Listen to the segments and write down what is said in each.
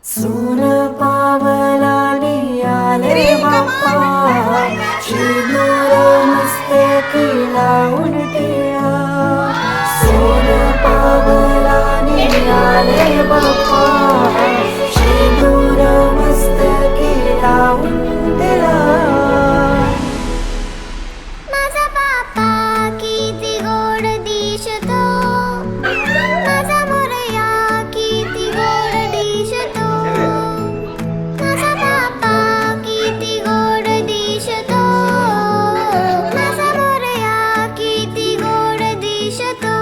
सून पावलानी आले बाप्पा, शेंदूर मस्तकी लावून टिळा. सून पावलानी आले बाप्पा, शेंदूर मस्तकी लावून टिळा. माझा बाप्पा किती गोड दिसतो, माझा मोरया किती गोड दिसतो. माझा बाप्पा किती गोड दिसतो, माझा मोरया किती गोड दिसतो.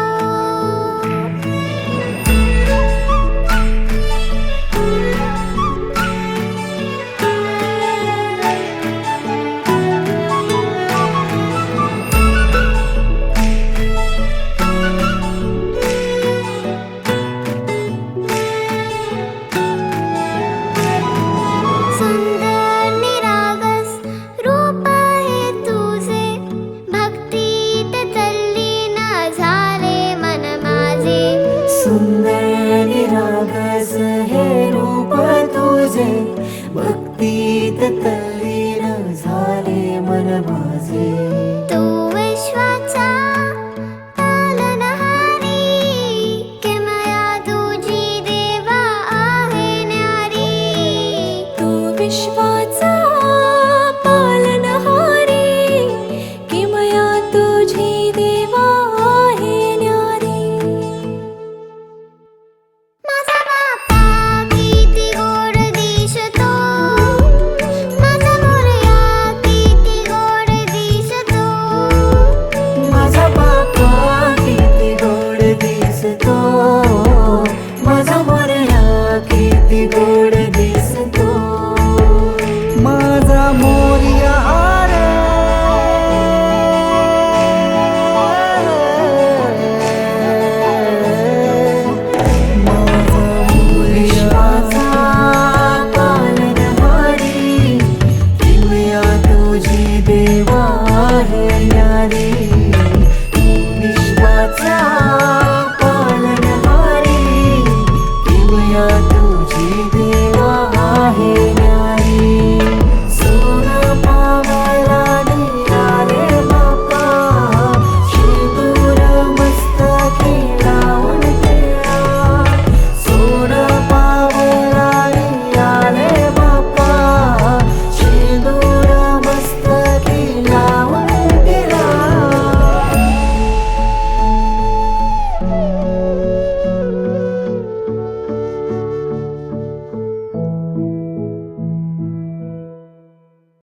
सुंदर निरागस रूप आहे तुझे, भक्तीत तल्लीन झाले मन माझे. सुंदर निरागस हे रूप तुझे, भक्तीत